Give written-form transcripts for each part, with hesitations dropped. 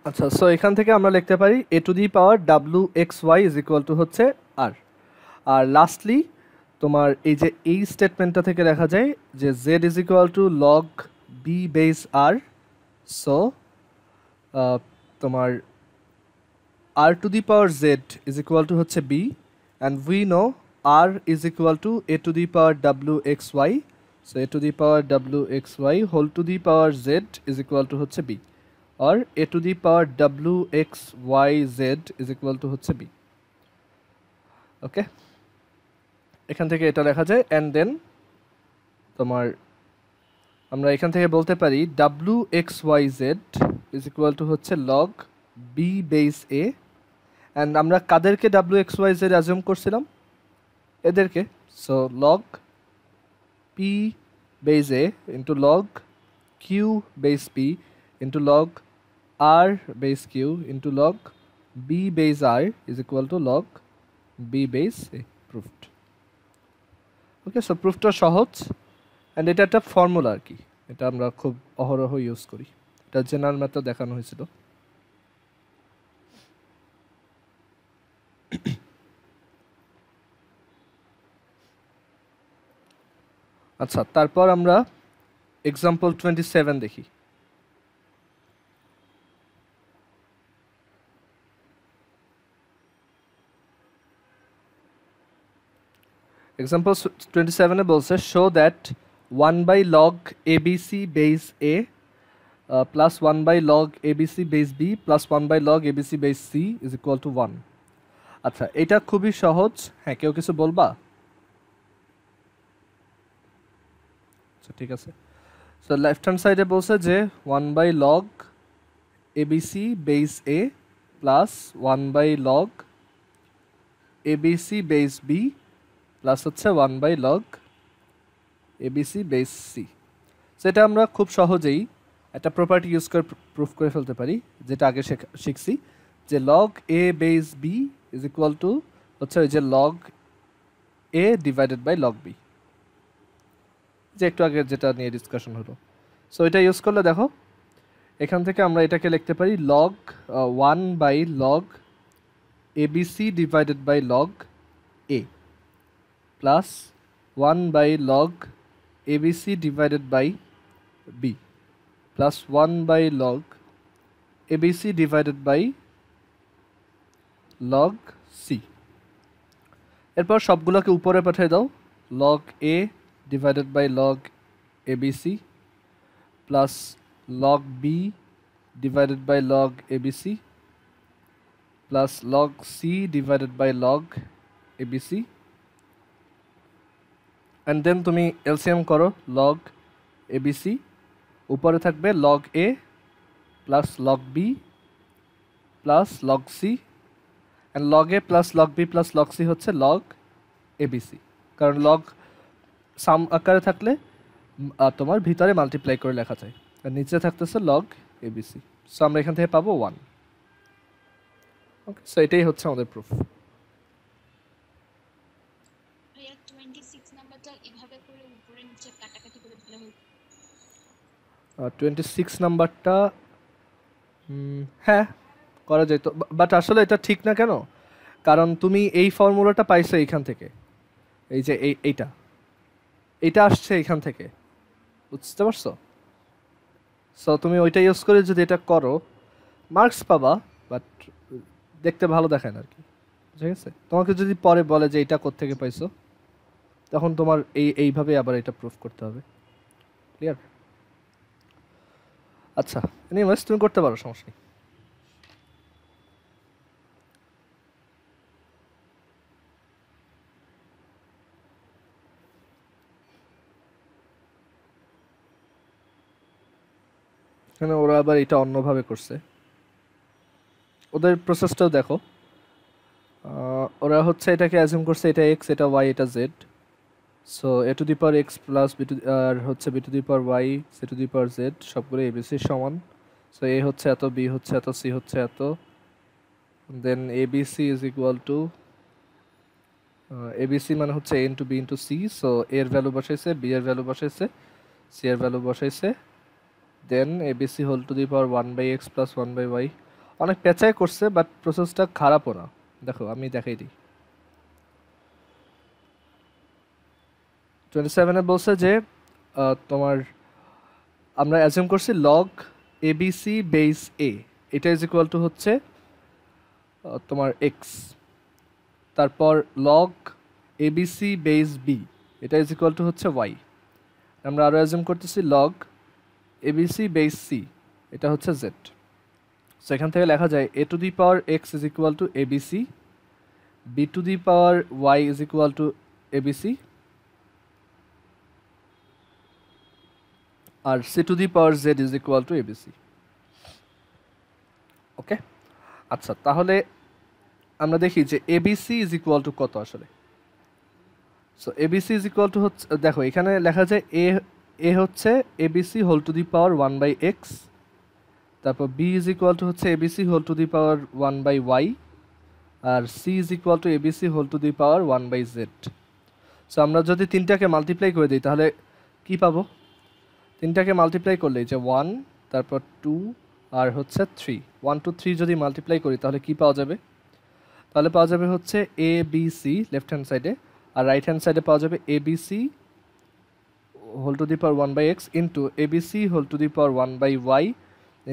আচ্ছা, সো এখান থেকে আমরা লিখতে পারি a to the power W X Y is equal to হচ্ছে আর। আর লাস্টলি তোমার এই যে এই স্টেটমেন্টটা থেকে দেখা যায় যে Z is equal to log B base R. So তোমার r to the power z is equal to হচ্ছে b, and we know r is equal to a to the power wxy, so a to the power wxy whole to the power z is equal to হচ্ছে b, or a to the power wxyz is equal to হচ্ছে b. ওকে, এখান থেকে এটা লেখা যায়, and then তোমার আমরা এখান থেকে বলতে পারি wxyz is equal to হচ্ছে log b base a, and আমরা কাদেরকে W X Y Z assume করছিলাম? এদেরকে। So log P base A into log Q base P into log R base Q into log B base R is equal to log B base A. Proved. Okay, so প্রুফটা সহজ, and এটা একটা formula আর কি, এটা আমরা খুব অহরহ use করি, এটা জেনারেল ম্যাথড দেখানো হয়েছিল। আচ্ছা, তারপর আমরা এক্সাম্পল 27 দেখি। এক্সাম্পল 27 বলছে show that 1 by log ABC base A plus 1 by log ABC base B plus 1 by log ABC base C is equal to 1। আচ্ছা, এটা খুবই সহজ। হ্যাঁ, কেউ কিছু বলবা? আচ্ছা, ঠিক আছে। সো লেফট হ্যান্ড সাইডে বলছে যে 1 by log ABC base A plus 1 by log ABC base B plus হচ্ছে 1 by log ABC base C. সেটা আমরা খুব সহজেই একটা প্রপার্টি ইউজ করে প্রুফ করে ফেলতে পারি, যেটা আগে শিখছি, যে log A base B is equal to হচ্ছে ওই যে log A divided by log B, যে একটু আগে যেটা নিয়ে ডিসকাশন হলো। সো এটা ইউজ করলে দেখো এখান থেকে আমরা এটাকে লিখতে পারি log 1 by log ABC divided by log A plus 1 by log ABC divided by B plus 1 by log ABC divided by log C. এরপর সবগুলোকে উপরে পাঠিয়ে দাও, log A divided by log ABC plus log B divided by log ABC plus log C divided by log ABC, and then তুমি LCM করো log ABC, উপরে থাকবে log A plus log B plus log C, and log A plus log B plus log C হচ্ছে log ABC, কারণ log sum আকারে থাকলে তোমার ভিতরে মাল্টিপ্লাই করে লেখা যায়, আর নিচে থাকতেছে লগ এবিসি। সো আমরা এখান থেকে পাবো 1। ওকে, সো এটাই হচ্ছে আমাদের প্রুফ। 26 নাম্বারটা হ্যাঁ করা যেত, বাট আসলে এটা ঠিক না। কেন? কারণ তুমি এই ফর্মুলাটা পাইছো এইখান থেকে, এই যে এইটা আসছে এইখান থেকে, বুঝতে পারছো? সো তুমি ওইটা ইউজ করে যদি এটা করো মার্কস পাবা, বাট দেখতে ভালো দেখায় না আর কি। ঠিক আছে, তোমাকে যদি পরে বলে যে এটা কোত্থেকে পাইছো, তখন তোমার এইভাবে আবার এটা প্রুফ করতে হবে। ক্লিয়ার? আচ্ছা, এনিওয়েজ তুমি করতে পারো, সমস্যা নেই। এখানে ওরা আবার এটা অন্যভাবে করছে, ওদের প্রসেসটাও দেখো। ওরা হচ্ছে এটাকে অ্যাজিউম করছে এটা এক্স, এটা ওয়াই, এটা Z. So A to the power X plus B to আর হচ্ছে B to the power Y C to the power Z সবগুলো এবিসি সমান। সো এ হচ্ছে এত, বি হচ্ছে এত, সি হচ্ছে এত, then ABC is equal to ABC মানে হচ্ছে A into B into C. So এর ভ্যালু বসাইছে, বি এর ভ্যালু বসাইছে, সি এর ভ্যালু বসাইছে, then ABC whole to the power 1 by x plus 1 by Y অনেক পেঁচাই করছে, বাট প্রসেসটা খারাপও না। দেখো আমি দেখাই দিই। 27-এ বলছে যে তোমার আমরা অ্যাজিউম করছি লগ এবিসি বেস এ, এটা ইজ ইকুয়াল টু হচ্ছে তোমার এক্স। তারপর লগ এবিসি বেস বি, এটা ইজ ইকুয়াল টু হচ্ছে ওয়াই। আমরা আরও অ্যাজিউম করতেছি লগ এবিসি বেস সি, এটা হচ্ছে জেড। সো এখান থেকে লেখা যায় A to the power X is equal to ABC, B to the power Y is equal to ABC, আর C to the power Z is equal to ABC. Okay, আচ্ছা তাহলে আমরা দেখি যে এবিসি ইজ ইকুয়াল টু কত আসলে। So ABC is equal to হচ্ছে, দেখো এখানে লেখা যায় এ হচ্ছে ABC whole to the power 1/x, তারপর বি ইজ ইকুয়াল টু হচ্ছে ABC whole to the power 1/y, আর C is equal to ABC whole to the power 1/z। So আমরা যদি তিনটাকে মাল্টিপ্লাই করে দিই তাহলে কি পাবো? তিনটাকে মাল্টিপ্লাই করলে যে 1, তারপর 2 আর হচ্ছে 3, 1 2 3 যদি মাল্টিপ্লাই করি তাহলে কি পাওয়া যাবে? তাহলে পাওয়া যাবে হচ্ছে A B C left hand সাইডে, আর রাইট হ্যান্ড সাইডে পাওয়া যাবে ABC whole to the power 1/x into ABC whole to the power 1/y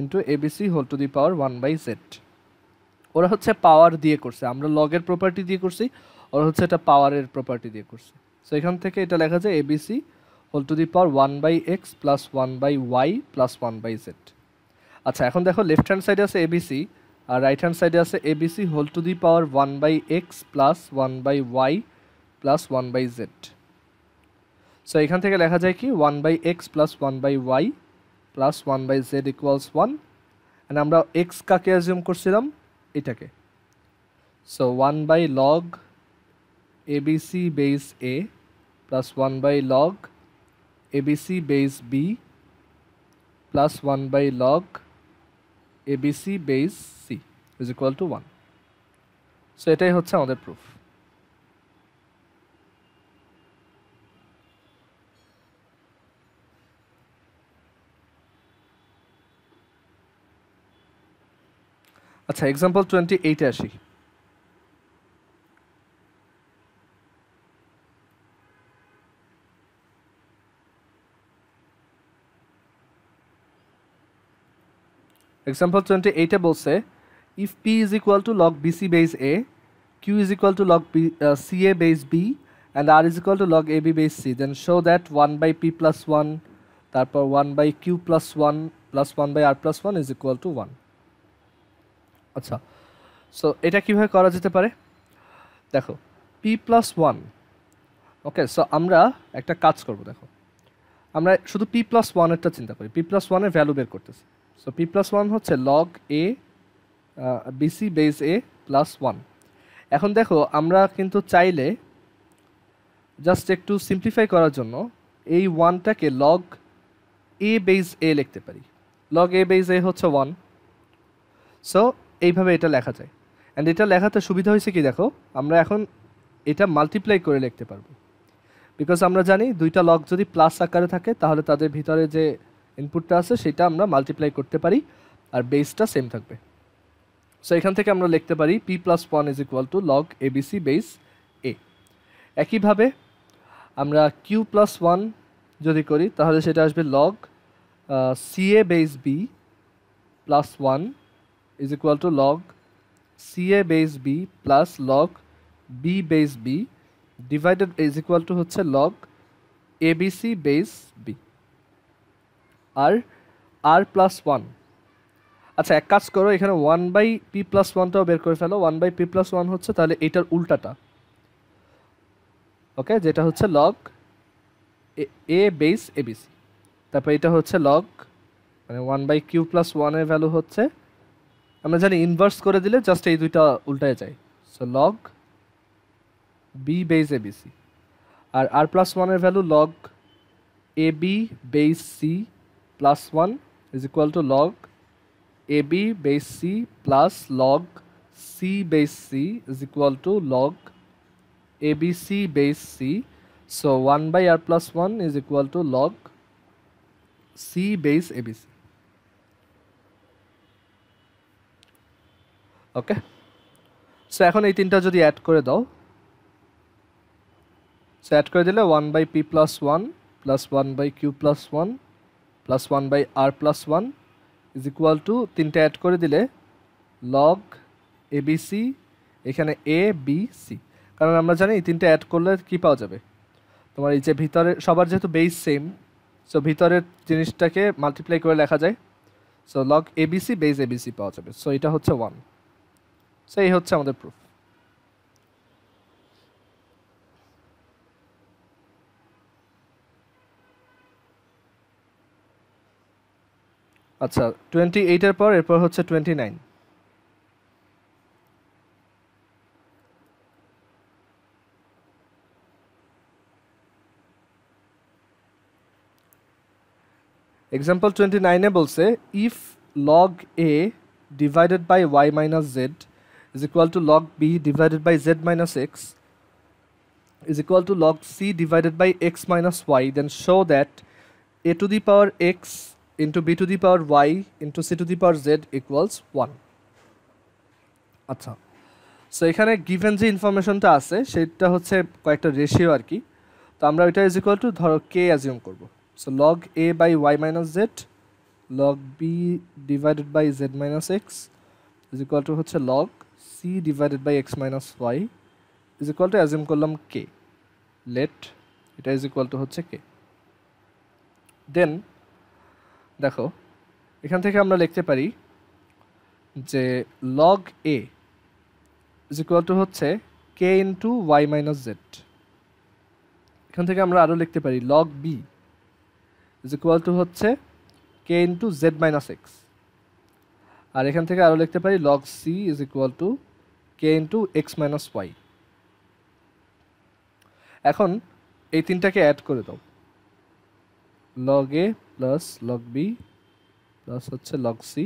into ABC whole to the power 1/z। ওরা হচ্ছে পাওয়ার দিয়ে করছে, আমরা লগের প্রপার্টি দিয়ে করছি, ওরা হচ্ছে এটা পাওয়ারের প্রপার্টি দিয়ে করছে। সো এখান থেকে এটা লেখা যায় ABC whole to the power 1/x plus 1/y plus 1/z। আচ্ছা এখন দেখো লেফট হ্যান্ড সাইডে আছে এবিসি, আর রাইট হ্যান্ড সাইডে আছে ABC whole to the power 1/x plus 1/y plus 1/z। So এখান থেকে লেখা যায় কি 1/x plus 1/y plus 1/z equals 1, and আমরা এক্স কাকে অ্যাজিউম করছিলাম? এটাকে। So 1/log ABC base A plus 1/log ABC base B plus 1/log ABC base C is equal to 1। So এটাই হচ্ছে আমাদের প্রুফ। আচ্ছা এক্সাম্পল 28-এ আসি। এক্সাম্পল 28-এ বলছে if p is equal to log bc base a, q is equal to log ca base b and r is equal to log ab base c, then show that 1/p plus 1 তারপর 1/q plus 1 plus 1/r plus 1 is equal to 1। আচ্ছা so এটা কিভাবে করা যেতে পারে? দেখো p plus 1, ওকে, so আমরা একটা কাজ করব। দেখো আমরা শুধু p plus 1 এরটা চিন্তা করি, p plus 1 এর ভ্যালু বের করতেছি। সো p plus 1 হচ্ছে log a BC base A plus 1। এখন দেখো আমরা কিন্তু চাইলে জাস্ট একটু সিম্পলিফাই করার জন্য এই 1টাকে লগ এ বেস এ লিখতে পারি। লগ এ বেস এ হচ্ছে 1। সো এইভাবে এটা লেখা যায়, অ্যান্ড এটা লেখাতে সুবিধা হয়েছে কি দেখো, আমরা এখন এটা মাল্টিপ্লাই করে লিখতে পারবো, বিকজ আমরা জানি দুইটা লগ যদি প্লাস আকারে থাকে তাহলে তাদের ভিতরে যে ইনপুটটা আছে সেটা আমরা মাল্টিপ্লাই করতে পারি, আর বেসটা সেম থাকবে। সো এখান থেকে আমরা লিখতে পারি p plus 1 is equal to log abc base a। একইভাবে আমরা q plus 1 যদি করি তাহলে সেটা আসবে log ca base b plus 1 is equal to log ca base b plus log b base b divided is equal to হচ্ছে log abc base b। আর r plus 1, আচ্ছা এক কাজ করো, এখানে 1/p plus 1টাও বের করে ফেলো। 1/p plus 1 হচ্ছে তাহলে এটার উল্টাটা, ওকে, যেটা হচ্ছে লগ এ বেস এবিসি। তারপর এটা হচ্ছে লগ মানে 1/q plus 1 এর ভ্যালু হচ্ছে, আমরা জানি ইনভার্স করে দিলে জাস্ট এই দুইটা উল্টায় যায়। So log B base ABC, আর r plus 1 এর value log A B base C plus 1 is equal to log ab base c plus log c base c is equal to log abc base c. So 1/r plus 1 is equal to log c base abc. Okay, so এখন এই তিনটা যদি add করে দাও, so add করে দিলে 1/p + 1 + 1/q + 1 + 1/r + 1 is equal two তিনটা add করে দিলে লগ এবিসি, এখানে এ বি সি। কারণ আমরা জানি এই তিনটা অ্যাড করলে কি পাওয়া যাবে, তোমার এই যে ভিতরে সবার যেহেতু বেস সেম, সো ভিতরের জিনিসটাকে মাল্টিপ্লাই করে লেখা যায়। So log ABC base ABC পাওয়া যাবে। সো এটা হচ্ছে 1। সো এই হচ্ছে আমাদের প্রুফ। আচ্ছা, 28-এর পর এরপর হচ্ছে 29। এক্সাম্পল 29-এ বলছে if log A divided by Y minus Z is equal to log B divided by Z minus X is equal to log C divided by X minus Y, then show that a to the power x into b to the power y into c to the power z equals 1. আচ্ছা, so এখানে given যে ইনফরমেশনটা আছে সেটা হচ্ছে কয়েকটা ratio আর কি। তো আমরা ওইটা ইজ ইকুয়াল টু ধরো কে অ্যাজিউম করবো। So log A by Y minus Z log B divided by Z minus X is equal to হচ্ছে log C divided by X minus Y is equal to assume করলাম K, let এটা is equal to হচ্ছে K. দেন দেখো এখান থেকে আমরা লিখতে পারি যে log A is equal to হচ্ছে K into Y minus Z. এখান থেকে আমরা আরও লিখতে পারি log B is equal to হচ্ছে K into Z minus X. আর এখান থেকে আরও লিখতে পারি log C is equal to K into X minus Y. এখন এই তিনটাকে অ্যাড করে দাও, log A plus log B plus হচ্ছে লগ সি,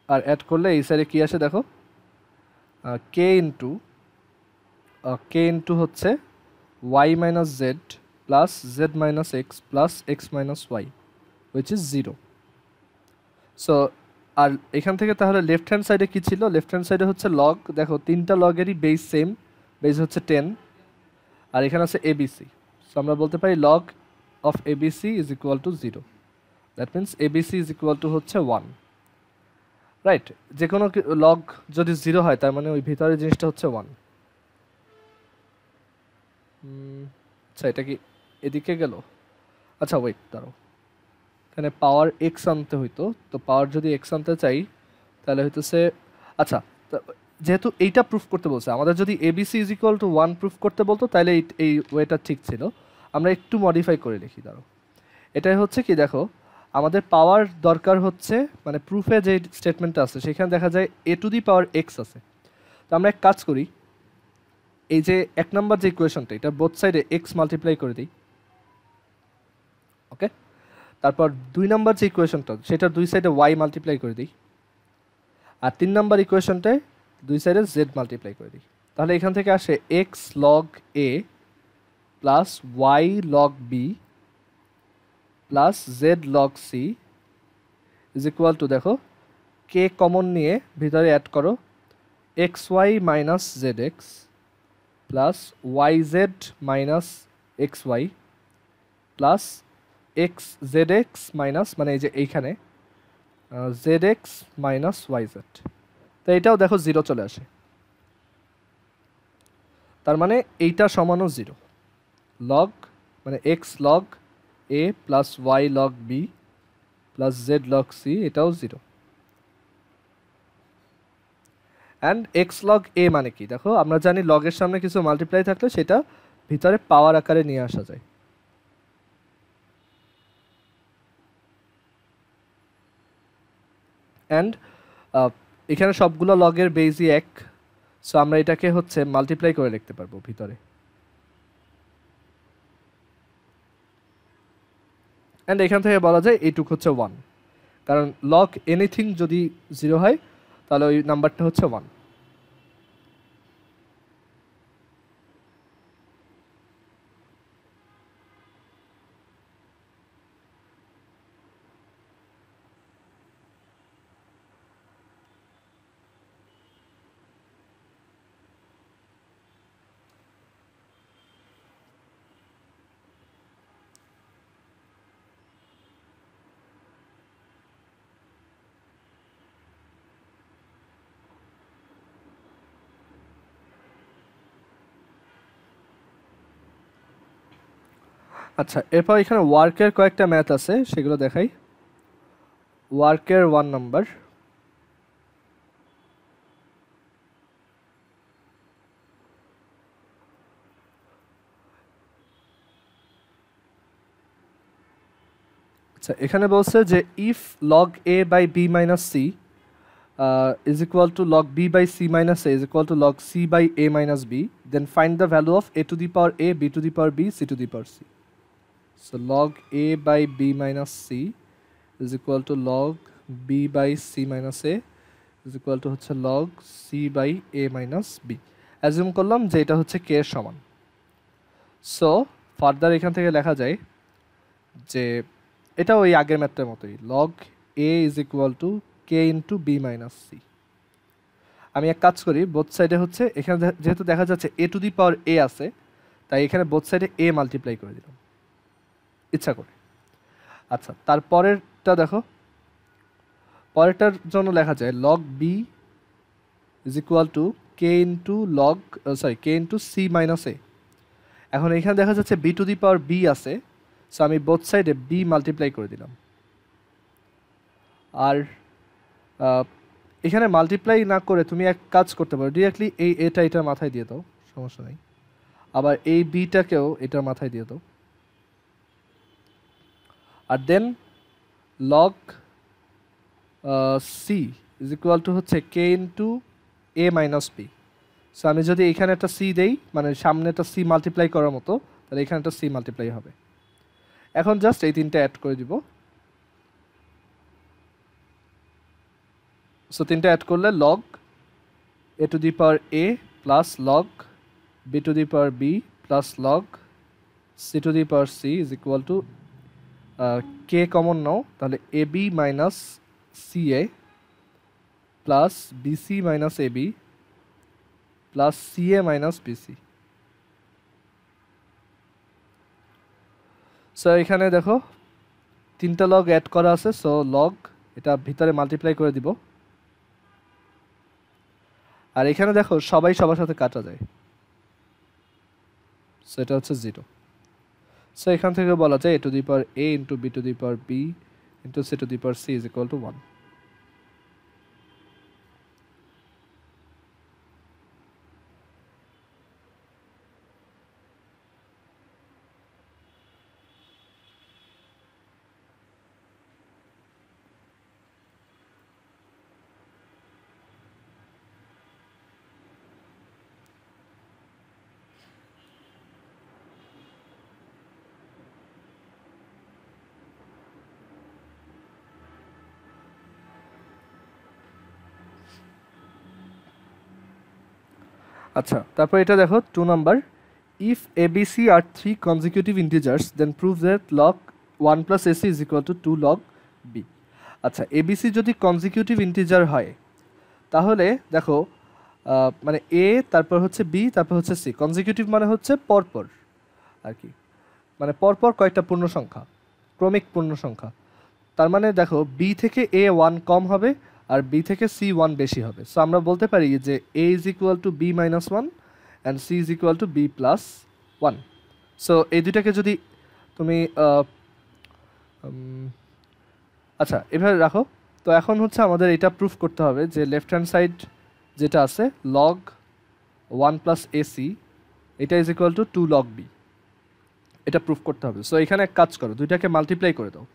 আর অ্যাড করলে এই সাইডে কী আসে দেখো, কে ইন্টু হচ্ছে Y minus Z plus Z minus X plus X minus Y which is 0। So আর এখান থেকে তাহলে লেফট হ্যান্ড সাইডে কী ছিল, লেফট হ্যান্ড সাইডে হচ্ছে লগ, দেখো তিনটা লগেরই বেস সেম, বেস হচ্ছে 10, আর এখানে আছে এবিসি। সো আমরা বলতে পারি log of ABC is equal two 0, that means ABC is equal to হচ্ছে 1, রাইট। যে কোনো লগ যদি 0 হয় তার মানে ওই ভিতরের জিনিসটা হচ্ছে 1। আচ্ছা, এটা কি এদিকে গেল? আচ্ছা ওয়েট, দাঁড়াও, এখানে পাওয়ার এক্স আনতে হইতো, তো পাওয়ার যদি এক্স আনতে চাই তাহলে হইতেছে, আচ্ছা যেহেতু এইটা প্রুফ করতে বলছে, আমাদের যদি ABC is equal to 1 proof করতে বলতো তাহলে এই ওয়েটা ঠিক ছিল। আমরা একটু মডিফাই করে লিখি, দাঁড়াও। এটাই হচ্ছে কি, দেখো আমাদের পাওয়ার দরকার হচ্ছে, মানে প্রুফে যে স্টেটমেন্টটা আছে সেখানে দেখা যায় A to the power x আছে। তো আমরা এক কাজ করি, এই যে এক নম্বর যে ইকুয়েশনটা, এটা বোথ সাইডে এক্স মাল্টিপ্লাই করে দিই, ওকে। তারপর 2 নম্বর যে ইকুয়েশনটা সেটার দুই সাইডে ওয়াই মাল্টিপ্লাই করে দিই, আর 3 নম্বর ইকুয়েশনটায় দুই সাইডে জেড মাল্টিপ্লাই করে দিই। তাহলে এখান থেকে আসে X log A plus Y log B plus Z log C is equal to, দেখো কে কমন নিয়ে ভিতরে অ্যাড করো, X Y minus Z X plus Y Z minus X Y plus X Z X minus, মানে এই যে এইখানে Z X minus Y Z. তো এটাও দেখো 0 চলে আসে, তার মানে এইটা সমানও 0। লগ মানে X log A plus Y log B plus Z log C, এটাও 0। অ্যান্ড এক্স লগ এ মানে কি, দেখো আমরা জানি লগের সামনে কিছু মাল্টিপ্লাই থাকলে সেটা ভিতরে পাওয়ার আকারে নিয়ে আসা যায়। অ্যান্ড এখানে সবগুলো লগের বেজই 1, সো আমরা এটাকে হচ্ছে মাল্টিপ্লাই করে লিখতে পারবো ভিতরে। অ্যান্ড এখান থেকে বলা যায় এইটুক হচ্ছে 1, কারণ লগ এনিথিং যদি 0 হয় তাহলে ওই নাম্বারটা হচ্ছে 1। আচ্ছা, এরপর এখানে ওয়ার্কের কয়েকটা ম্যাথ আছে, সেগুলো দেখাই। ওয়ার্কের 1 নাম্বার। আচ্ছা, এখানে বলছে যে if log A by B minus C is equal to log b by c minus a is equal to log c by a minus b, then find the value of a to the power a, b to the power b, c to the power c. So log a by b minus c is equal to log b by c minus a is equal to হচ্ছে log c by a minus b. Assume করলাম যে এটা হচ্ছে k এর সমান। So further এখান থেকে লেখা যায় যে এটা ওই আগের ম্যাথটার মতোই, log a is equal to k into b minus c। আমি এক কাজ করি, বোথ সাইডে হচ্ছে এখানে যেহেতু দেখা যাচ্ছে a to the power a আছে, তাই এখানে বোথ সাইডে a মাল্টিপ্লাই করে দিলাম ইচ্ছা করে। আচ্ছা, তারপরেরটা দেখো, পরেরটার জন্য লেখা যায় log b is equal to k into log k into c minus a। এখন এখানে দেখা যাচ্ছে b two the power b আছে, সো আমি বোথ সাইডে b মাল্টিপ্লাই করে দিলাম। আর এখানে মাল্টিপ্লাই না করে তুমি এক কাজ করতে পারো, ডিরেক্টলি এই এটা এটার মাথায় দিয়ে দাও, সমস্যা নেই। আবার এই বিটাকেও এটার মাথায় দিয়ে দাও। আর then log C is equal to হচ্ছে K into A minus B. So আমি যদি এখানে একটা সি দেই, মানে সামনে একটা সি মাল্টিপ্লাই করার মতো, তাহলে এখানে একটা সি মাল্টিপ্লাই হবে। এখন জাস্ট এই তিনটা অ্যাড করে দিব। সো তিনটা অ্যাড করলে log A to the power A plus log B to the power B plus log C to the power C is equal to K common নাও, তাহলে A B minus C A plus BC minus A B plus C A minus BC. So এখানে দেখো তিনটা log add করা আছে, so log এটা ভিতরে multiply করে দিব। আর এখানে দেখো সবাই সবার সাথে কাটা যায়, সো এটা হচ্ছে 0। সো এখান থেকে বলা যায় A to the power A into B to the power B into C to the power C is equal to 1। আচ্ছা, তারপর এটা দেখো 2 নাম্বার, ইফ abc আর 3 consecutive integers then prove that log 1 plus ac is equal to 2 log b। আচ্ছা, abc যদি consecutive integer হয় তাহলে দেখো মানে a তারপর হচ্ছে b তারপর হচ্ছে c, consecutive মানে হচ্ছে পরপর আর কি, মানে পরপর কয়েকটা পূর্ণ সংখ্যা, ক্রমিক পূর্ণ সংখ্যা। তার মানে দেখো b থেকে a 1 কম হবে আর b থেকে c 1 বেশি হবে। সো আমরা বলতে পারি যে a is equal to b minus 1 and c is equal to b plus 1। So এই দুটাকে যদি তুমি আচ্ছা এভাবে রাখো, তো এখন হচ্ছে আমাদের এটা প্রুফ করতে হবে যে লেফট হ্যান্ড সাইড যেটা আছে log 1 plus ac এটা is equal two 2 log b, এটা প্রুফ করতে হবে। সো এখানে এক কাজ করো, দুইটাকে মাল্টিপ্লাই করে দাও।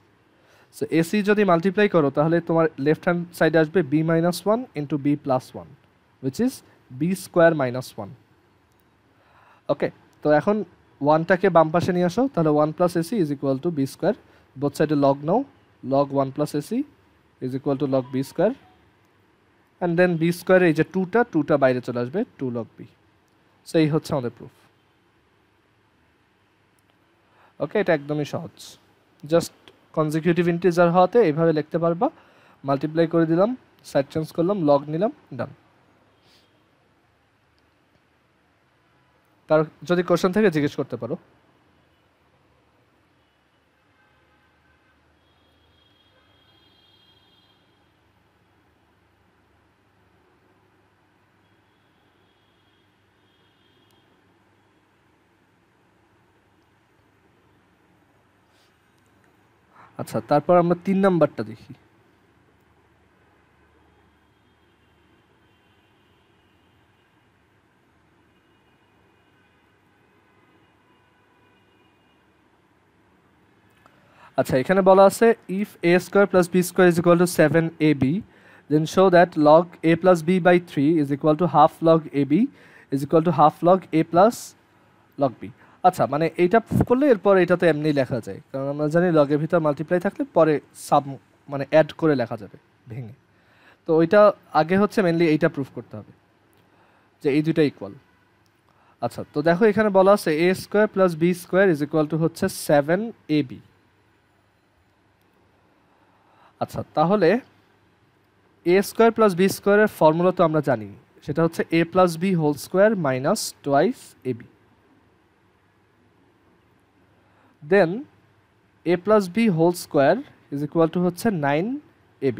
সো এসি যদি মাল্টিপ্লাই করো তাহলে তোমার লেফট হ্যান্ড সাইডে আসবে B minus one into B plus one, which is B square minus one. Okay, তো এখন ওয়ানটাকে বাম পাশে নিয়ে আসো, তাহলে 1 plus AC is equal to B square. Both সাইডে লগ নাও, log 1 plus AC is equal to log B square, and then B স্কোয়ারে এই যে টুটা বাইরে চলে আসবে, 2 লগ বি। সো এই হচ্ছে আমাদের প্রুফ। ওকে, এটা একদমই সহজ, জাস্ট কনজিকিউটিভ ইন্টিজার হওয়াতে এইভাবে লিখতে পারবা। মাল্টিপ্লাই করে দিলাম, সাইড চেঞ্জ করলাম, লগ নিলাম, ডান। তার যদি কোশ্চেন থেকে জিজ্ঞেস করতে পারো। আচ্ছা, তারপর আমরা 3 নাম্বারটা দেখি। আচ্ছা, এখানে বলা আছে if a square plus b square is equal two 7ab then show that log a plus b by 3 is equal to half log ab is equal to half log a plus log b। আচ্ছা, মানে এইটা proof করলে এরপর এটা তো এমনি লেখা যায়, কারণ আমরা জানি লগের ভিতর মাল্টিপ্লাই থাকলে পরে সাব মানে অ্যাড করে লেখা যাবে ভেঙে। তো ওইটা আগে হচ্ছে মেনলি এইটা প্রুফ করতে হবে যে এই দুইটা ইকুয়াল। আচ্ছা, তো দেখো এখানে বলা আছে a square plus b square is equal to হচ্ছে 7ab। আচ্ছা, তাহলে এ স্কোয়ার প্লাস বি স্কোয়ারের ফর্মুলা তো আমরা জানি, সেটা হচ্ছে A plus B whole square minus twice A B. Then A plus B whole square is equal to হচ্ছে 9ab।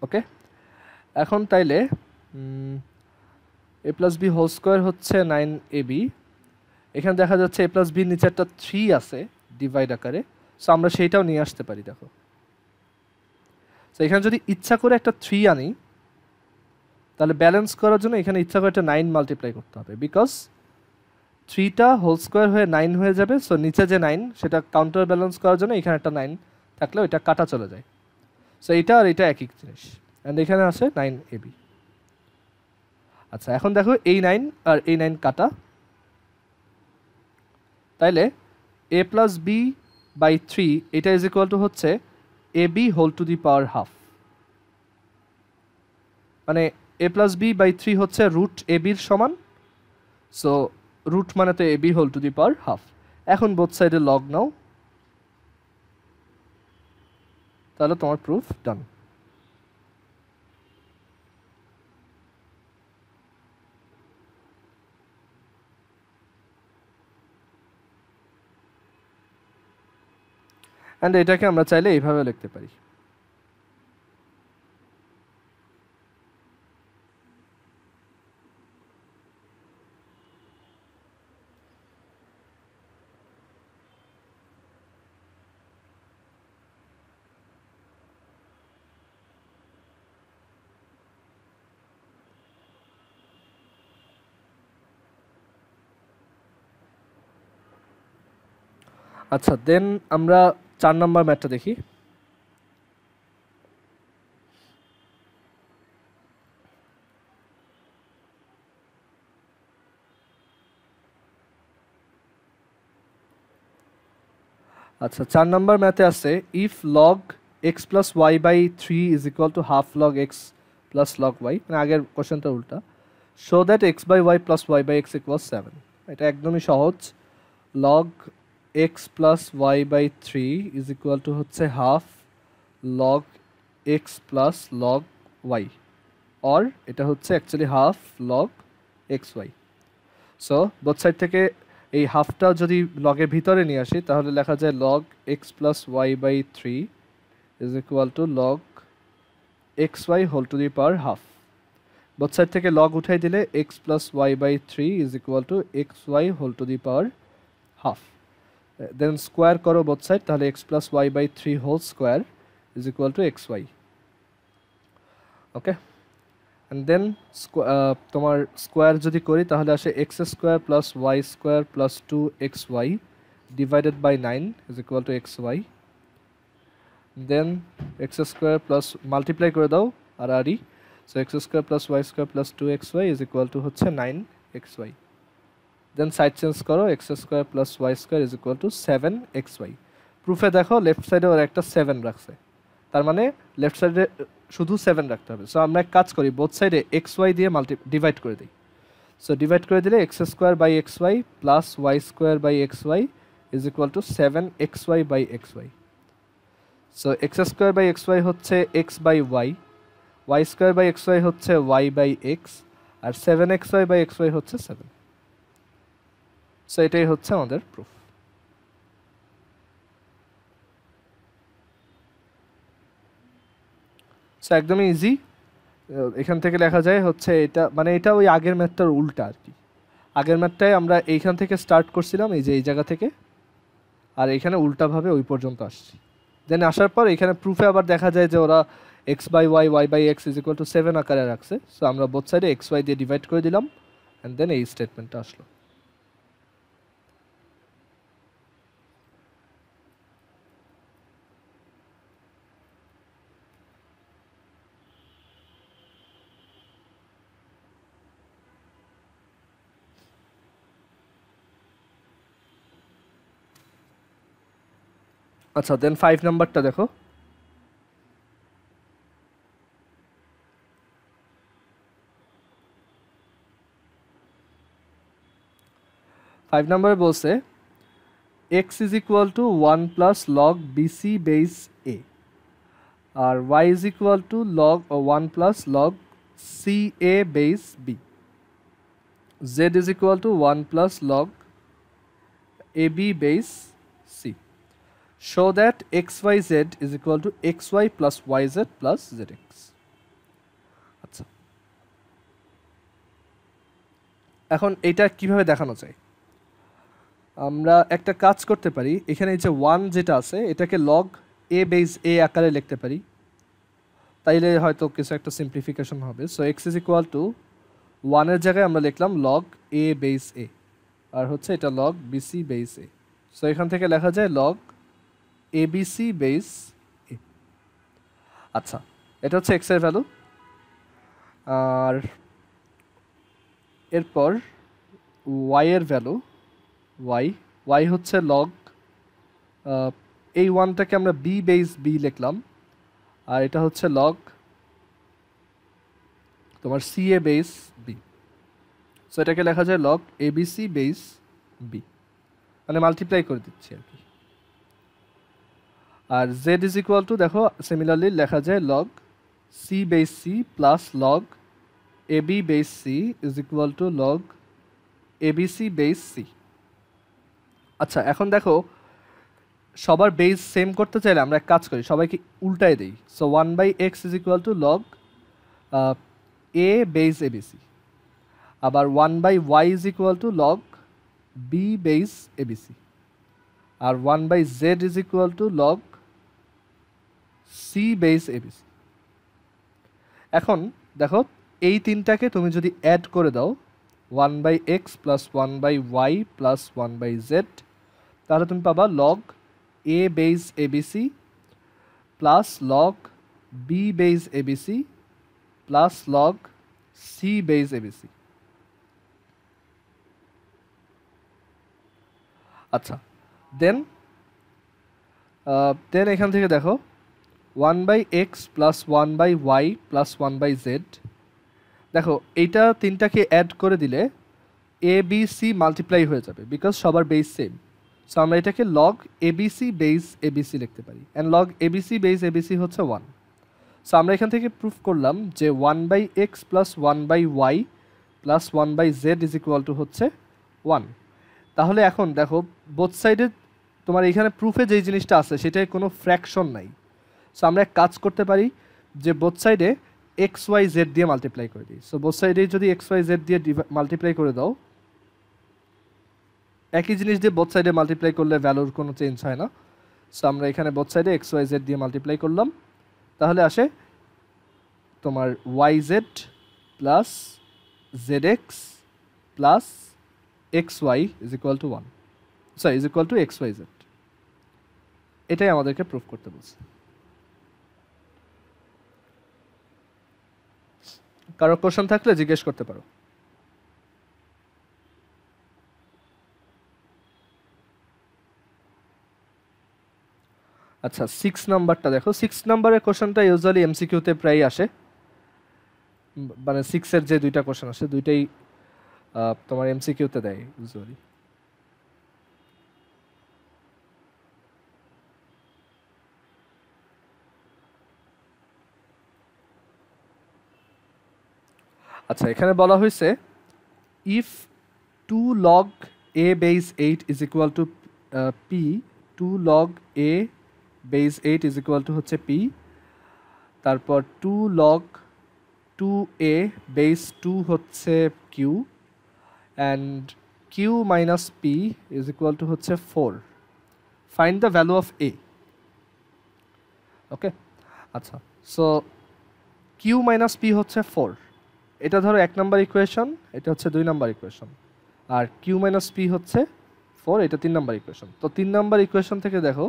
ওকে, এখন তাইলে A plus B whole square হচ্ছে 9ab। এখানে দেখা যাচ্ছে এ প্লাস বির নিচে একটা 3 আছে ডিভাইড আকারে, সো আমরা সেইটাও নিয়ে আসতে পারি। দেখো, তো এখানে যদি ইচ্ছা করে একটা 3 আনি, তাহলে ব্যালেন্স করার জন্য এখানে ইচ্ছা করে একটা 9 মাল্টিপ্লাই করতে হবে, বিকজ 3টা হোল স্কোয়ার হয়ে 9 হয়ে যাবে। সো নিচে যে 9 সেটা কাউন্টার ব্যালেন্স করার জন্য এখানে একটা 9 থাকলে ওইটা কাটা চলে যায়। সো এইটা আর এটা একই জিনিস, অ্যান্ড এখানে আসে 9ab। আচ্ছা, এখন দেখো এই 9 আর এই 9 কাটা, তাইলে a প্লাস বি বাই 3 এটা ইজ ইকুয়াল টু হচ্ছে ab whole to the power half. মানে a প্লাস বি বাই 3 হচ্ছে রুট ab এর সমান। সো রুট মানে তো ab whole to the power half. এখন বোথ সাইডে লগ নাও, তাহলে তোমার প্রুফ ডান। অ্যান্ড এটাকে আমরা চাইলে এইভাবে লিখতে পারি। আচ্ছা, দেন আমরা 4 নাম্বার ম্যাথটা দেখি। আচ্ছা, 4 নাম্বার ম্যাথে আছে if log X plus Y by 3 is equal to half log X plus log Y, মানে আগের কোশ্চেনটা উল্টা, show that X by Y plus Y by X equal 7। এটা একদমই সহজ। Log X plus Y by 3 is equal to হচ্ছে half log X plus log Y, or এটা হচ্ছে actually half log X Y. So both side থেকে এই হাফটা যদি লগের ভিতরে নিয়ে আসি, তাহলে লেখা যায় log X plus Y by 3 is equal to log X Y whole to the power half. Both side থেকে লগ উঠাই দিলে X plus Y by 3 is equal to X Y whole to the power half. Then square করো both side, তাহলে X plus Y by 3 whole square is equal to X Y. Okay, and then তোমার square যদি করি তাহলে আসে x square plus Y square plus 2xy divided by 9 is equal to X Y. Then X square plus multiply করে দাও আর আরই, so x square plus Y square plus 2xy is equal to হচ্ছে 9xy। Then side change করো, X square plus Y square is equal to 7xy। প্রুফে দেখো left সাইডে ওর একটা 7 রাখছে, তার মানে লেফট সাইডে শুধু 7 রাখতে হবে। সো আমরা এক কাজ করি, বোথ সাইডে এক্স ওয়াই দিয়ে ডিভাইড করে দিই। সো ডিভাইড করে দিলে x square by x Y plus Y square by x Y is equal to 7xy by x Y. So x square by x y হচ্ছে x by Y, y square by x y হচ্ছে y by x, আর 7xy by x y হচ্ছে 7। So এটাই হচ্ছে আমাদের proof. So একদমই easy. এখান থেকে লেখা যায় হচ্ছে এটা, মানে এটা ওই আগের ম্যাথটার উল্টা আর কি। আগের ম্যাথটায় আমরা এইখান থেকে স্টার্ট করছিলাম, এই যে এই জায়গা থেকে, আর এখানে উল্টাভাবে ওই পর্যন্ত আসছি। দেন আসার পর এখানে প্রুফে আবার দেখা যায় যে ওরা X by Y Y by X is equal to 7 আকারে রাখছে। সো আমরা বোথ সাইডে এক্স ওয়াই দিয়ে ডিভাইড করে দিলাম অ্যান্ড দেন এই স্টেটমেন্টটা আসলো। আচ্ছা, দেন 5 নাম্বারটা দেখো। 5 নাম্বারে বলছে x is equal to 1 plus log BC base A, আর y is equal to log 1 plus log C A base B, z is equal to 1 plus log A B base C. Show that xyz is equal to xy plus yz plus zx. আচ্ছা, এখন এটা কিভাবে দেখানো যায়? আমরা একটা কাজ করতে পারি, এখানে এই যে 1 যেটা আছে এটাকে লগ এ বেস এ আকারে লিখতে পারি, তাইলে হয়তো কিছু একটা সিম্পলিফিকেশন হবে। So x is equal to 1 এর জায়গায় আমরা লিখলাম লগ এ বেস এ, আর হচ্ছে এটা লগ বিসি বেস এ। সো এখান থেকে লেখা যায় লগ এবিসি বেস এ। আচ্ছা, এটা হচ্ছে এক্স এর ভ্যালু। আর এরপর ওয়াই এর ভ্যালু, ওয়াই হচ্ছে লগ, এই ওয়ানটাকে আমরা বি বেস বি লিখলাম, আর এটা হচ্ছে লগ তোমার C A base B. So এটাকে লেখা যায় লগ এবিসি বেস বি, মানে মাল্টিপ্লাই করে দিচ্ছি আর কি। আর জেড ইজ ইকুয়াল টু দেখো সিমিলারলি লেখা যায় log C base C plus log A B base C is equal to log ABC base C. আচ্ছা, এখন দেখো সবার বেস সেম করতে চাইলে আমরা এক কাজ করি, সবাইকে উল্টায় দিই। So 1 by X is equal to log A base ABC, আবার 1 by Y is equal to log B base ABC, আর 1 by Z is equal to log C base ABC. এখন দেখো এই তিনটাকে তুমি যদি অ্যাড করে দাও 1 by x plus 1 by Y plus 1 by z, তাহলে তুমি পাবা লগ এ base a b c plus log B base a b c plus log C base a b c. আচ্ছা, দেন এখান থেকে দেখো 1 by x plus 1 by Y plus 1 by z, দেখো এইটা তিনটাকে অ্যাড করে দিলে এ বি সি মাল্টিপ্লাই হয়ে যাবে বিকজ সবার বেস সেম। সো আমরা এটাকে লগ এবিসি বেস এবিসি লিখতে পারি, and log ABC base ABC হচ্ছে 1। সো আমরা এখান থেকে প্রুফ করলাম যে 1 by x plus 1 by Y plus 1 by Z is equal to হচ্ছে 1। তাহলে এখন দেখো বোথ সাইডে তোমার এখানে প্রুফে যেই জিনিসটা আছে সেটাই কোনো ফ্র্যাকশন নাই। সো আমরা এক কাজ করতে পারি যে বোথ সাইডে এক্স ওয়াই জেড দিয়ে মাল্টিপ্লাই করে দিই। সো বোথ সাইডে যদি এক্স ওয়াই জেড দিয়ে মাল্টিপ্লাই করে দাও, একই জিনিস দিয়ে বোথ সাইডে মাল্টিপ্লাই করলে ভ্যালুর কোনো চেঞ্জ হয় না। সো আমরা এখানে বোথ সাইডে এক্স ওয়াই জেড দিয়ে মাল্টিপ্লাই করলাম, তাহলে আসে তোমার Y Z plus Z X plus X Y is equal to 1, sorry is equal to X Y Z. এটাই আমাদেরকে প্রুফ করতে বলছে। কারো কোশ্চেন থাকলে জিজ্ঞেস করতে পারো। আচ্ছা, 6 নাম্বারটা দেখো। 6 নাম্বারের কোশ্চেনটা ইউজুয়ালি এমসিকিউতে প্রায় আসে, মানে 6-এর যে দুইটা কোশ্চেন আসে দুইটাই তোমার এমসিকিউতে দেয় ইউজুয়ালি। আচ্ছা, এখানে বলা হয়েছে if 2 log a base 8 is equal to p, 2 log a base 8 is equal to হচ্ছে p, তারপর 2 log 2a base 2 হচ্ছে q, and q minus p is equal to হচ্ছে 4, ফাইন্ড দ্য ভ্যালু অফ এ। ওকে, আচ্ছা, so Q minus P হচ্ছে 4, এটা ধরো 1 নম্বর equation, এটা হচ্ছে 2 নম্বর ইকুয়েশন, আর কিউ মাইনাস পি হচ্ছে 4, এটা 3 নম্বর ইকুয়েশন। তো 3 নম্বর ইকুয়েশন থেকে দেখো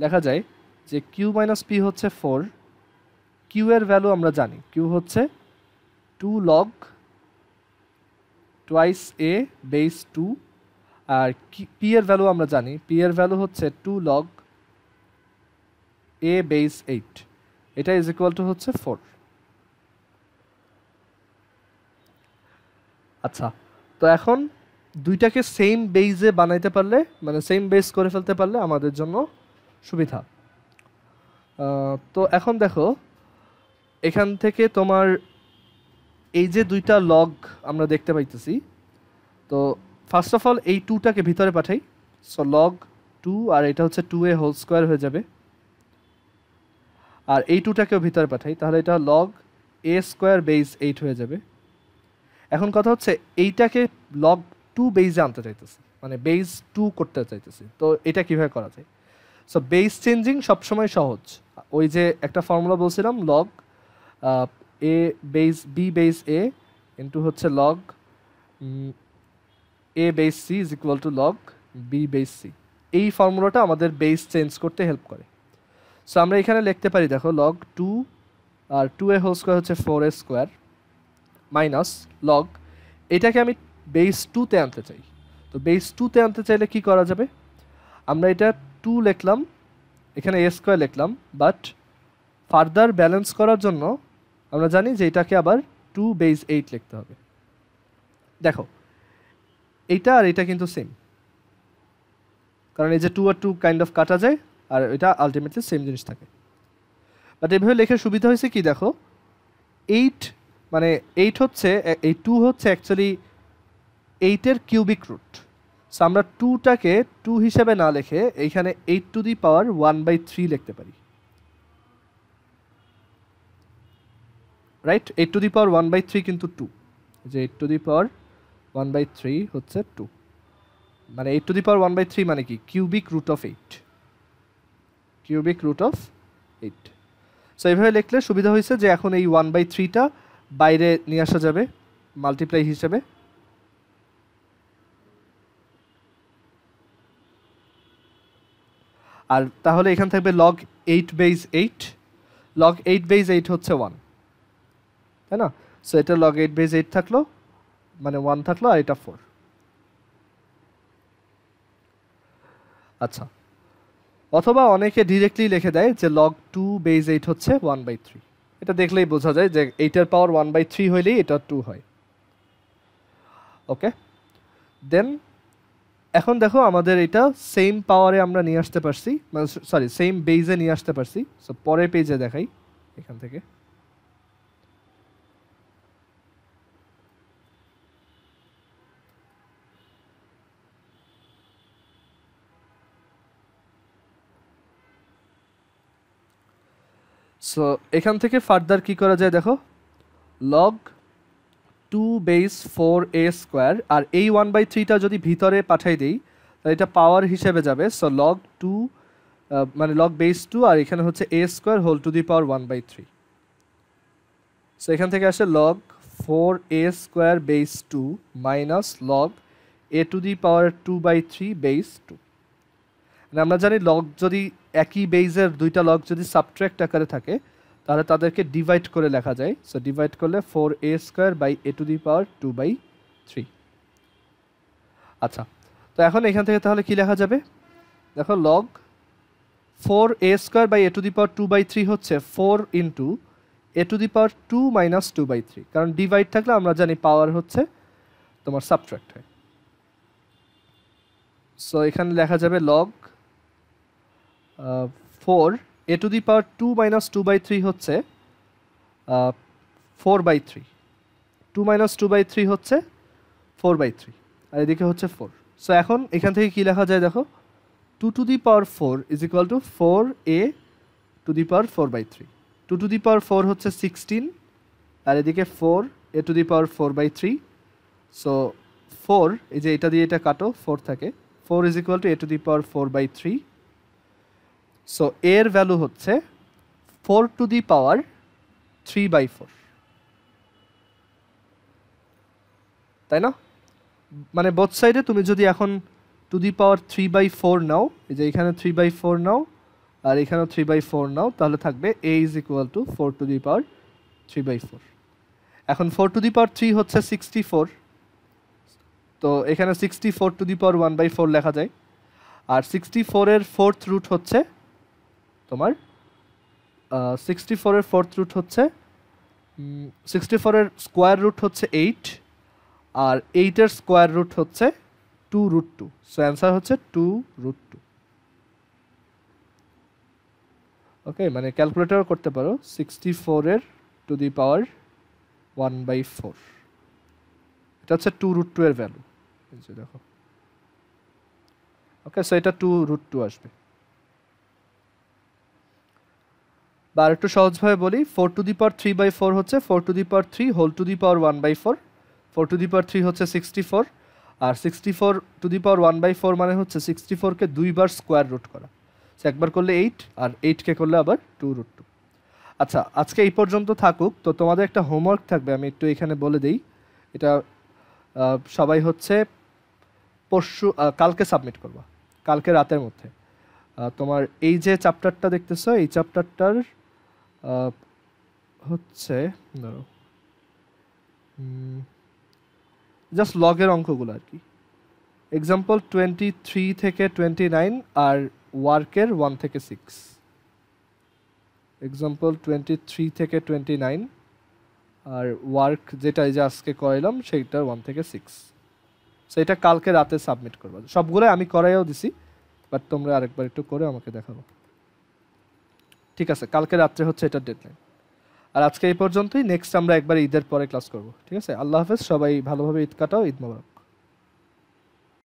লেখা যায় যে কিউ মাইনাস পি হচ্ছে 4, কিউ এর ভ্যালু আমরা জানি, কিউ হচ্ছে 2 log টুয়াইস এ বেস 2, আর পি এর ভ্যালু আমরা জানি, পি এর ভ্যালু হচ্ছে 2 log এ বেস 8, এটা ইজ ইকুয়াল টু হচ্ছে 4। আচ্ছা, তো এখন দুইটাকে সেম বেসে বানাইতে পারলে, মানে সেম বেস করে ফেলতে পারলে আমাদের জন্য সুবিধা। তো এখন দেখো এখান থেকে তোমার এই যে দুইটা লগ আমরা দেখতে পাইতেছি, তো ফার্স্ট অফ অল এই 2টাকে ভিতরে পাঠাই, সো লগ 2, আর এটা হচ্ছে 2a হোল স্কোয়ার হয়ে যাবে, আর এই 2টাকেও ভিতরে পাঠাই, তাহলে এটা লগ এ স্কোয়ার বেস 8 হয়ে যাবে। এখন কথা হচ্ছে এইটাকে লগ 2 বেসে আনতে চাইতেছি, মানে বেস 2 করতে চাইতেছি, তো এটা কিভাবে করা যায়? সো বেস চেঞ্জিং সবসময় সহজ, ওই যে একটা ফর্মুলা বলছিলাম, log A base B base A into হচ্ছে log A base C is equal to log B base C, এই ফর্মুলাটা আমাদের বেস চেঞ্জ করতে হেল্প করে। সো আমরা এখানে লিখতে পারি, দেখো লগ 2 আর 2a হোল স্কোয়ার হচ্ছে 4a স্কোয়ার মাইনাস লগ, এটাকে আমি বেস 2তে আনতে চাই, তো বেস 2তে আনতে চাইলে কি করা যাবে? আমরা এটা 2 লিখলাম, এখানে a স্কোয়ার লিখলাম, বাট ফার্দার ব্যালেন্স করার জন্য আমরা জানি যে এটাকে আবার 2 বেস 8 লিখতে হবে। দেখো এইটা আর এটা কিন্তু সেম, কারণ এই যে 2 আর 2 কাইন্ড অফ কাটা যায়, আর এটা আলটিমেটলি সেম জিনিস থাকে। বাট এভাবে লেখার সুবিধা হয়েছে কি, দেখো 8 মানে 8 হচ্ছে, এই 2 হচ্ছে অ্যাকচুয়ালি 8-এর কিউবিক রুট, সো আমরা 2টাকে 2 হিসেবে না লিখে এইখানে 8 টু দি পাওয়ার 1/3 লিখতে পারি, রাইট? 8 টু দি পাওয়ার 1/3 কিন্তু 2, যে 8 টু দি পাওয়ার 1/3 হচ্ছে 2, মানে 8 টু দি পাওয়ার 1/3 মানে কি? Cubic root of 8, cubic root of 8। So এইভাবে লিখলে সুবিধা হয়েছে যে এখন এই 1/3টা বাইরে নিয়ে আসা যাবে মাল্টিপ্লাই হিসেবে, আর তাহলে এখানে থাকবে লগ 8 বেস 8, লগ 8 বেস 8 হচ্ছে 1, তাই না? সো এটা লগ 8 বেস 8 থাকলো, মানে 1 থাকলো, আর এটা 4। আচ্ছা, অথবা অনেকে ডিরেক্টলি লিখে দেয় যে লগ 2 বেস 8 হচ্ছে 1/3, এটা দেখলেই বোঝা যায় যে 8-এর পাওয়ার 1/3 হইলেই এটা 2 হয়। ওকে, দেন এখন দেখো আমাদের এটা সেম পাওয়ারে আমরা নিয়ে আসতে পারছি, মানে সরি সেম বেজে নিয়ে আসতে পারছি। সো পরের পেজে দেখাই এখান থেকে। সো এখান থেকে ফার্দার কি করা যায় দেখো, লগ 2 বেস 4a স্কোয়ার, আর এই 1/3টা যদি ভিতরে পাঠাই দিই তাহলে এটা পাওয়ার হিসেবে যাবে। সো লগ 2 মানে লগ বেস 2, আর এখানে হচ্ছে a square whole to the power 1/3। So এখান থেকে আসে log 4a square base 2 minus log a to the power 2/3 base 2। আমরা জানি লগ যদি একই বেসের দুইটা লগ যদি সাবট্রাক্ট আকারে থাকে তাহলে তাদেরকে ডিভাইড করে লেখা যায়। সো ডিভাইড করলে 4a square by a to the power 2/3। আচ্ছা, তো এখন এখান থেকে তাহলে কি লেখা যাবে দেখো, log 4a square by a to the power 2/3 হচ্ছে 4 into a to the power 2 minus 2/3, কারণ ডিভাইড থাকলে আমরা জানি পাওয়ার হচ্ছে তোমার সাবট্রাক্ট হয়। সো এখানে লেখা যাবে log 4 a to the power 2 minus 2/3 হচ্ছে 4/3, 2 মাইনাস 2/3 হচ্ছে 4/3, আর এদিকে হচ্ছে 4। সো এখন এখান থেকে কি লেখা যায় দেখো, 2 to the power 4 is equal to 4a to the power 4/3, 2 to the power 4 হচ্ছে 16, আর এদিকে 4a to the power 4/3। So 4, এই যে এটা দিয়ে এটা কাটো, 4 থাকে, 4 is equal two a to the power 4/3 so এর ভ্যালু হচ্ছে 4^3/4, তাই না? মানে বোথ সাইডে তুমি যদি এখন 3/4 নাও, এই যে এখানে 3/4 নাও আর এখানেও 3/4 নাও, তাহলে থাকবে a ইজ ইকুয়াল টু 4^3/4। এখন 4^3 হচ্ছে 64, তো এখানে 64^1/4 লেখা যায়। আর 64 এর ফোর্থ রুট হচ্ছে তোমার 64 এর ফোর্থ রুট হচ্ছে 64 এর স্কোয়ার রুট হচ্ছে 8, আর 8 এর স্কোয়ার রুট হচ্ছে 2√2। সো অ্যান্সার হচ্ছে 2√2। ওকে, মানে ক্যালকুলেটর করতে পারো 64 এর টু দি পাওয়ার 1/4, এটা হচ্ছে 2√2 এর ভ্যালু। এই যে দেখো, ওকে, সো এটা 2√2 আসবে। বা একটু সহজভাবে বলি, 4^3/4 হচ্ছে 4^3 হোল টু দি পাওয়ার 1/4। 4^3 হচ্ছে 64, আর 64^1/4 মানে হচ্ছে 64কে 2বার স্কোয়ার রুট করা। একবার করলে 8, আর 8কে করলে আবার 2√2। আচ্ছা, আজকে এই পর্যন্ত থাকুক। তো তোমাদের একটা হোমওয়ার্ক থাকবে, আমি একটু এখানে বলে দিই। এটা সবাই হচ্ছে কালকে সাবমিট করবা, কালকে রাতের মধ্যে। তোমার এই যে চ্যাপ্টারটা দেখতেছো, এই চ্যাপ্টারটার হচ্ছে জাস্ট লগের অঙ্কগুলো আর কি। এক্সাম্পল 23 থেকে 29 আর ওয়ার্কের 1 থেকে 6। এক্সাম্পল 23 থেকে 29 আর ওয়ার্ক যেটা এই যে আজকে করাইলাম সেইটার 1 থেকে 6। সো এটা কালকে রাতে সাবমিট করবো। সবগুলো আমি করাইও দিছি, বাট তোমরা আরেকবার একটু করে আমাকে দেখাবো। ঠিক আছে, কালকে রাত্রে হচ্ছে এটার ডেডলাইন। আর আজকে এই পর্যন্তই। নেক্সট আমরা একবার ঈদের পরে ক্লাস করব। ঠিক আছে, আল্লাহ হাফেজ, সবাই ভালোভাবে ঈদ কাটাও। ঈদ মোবারক।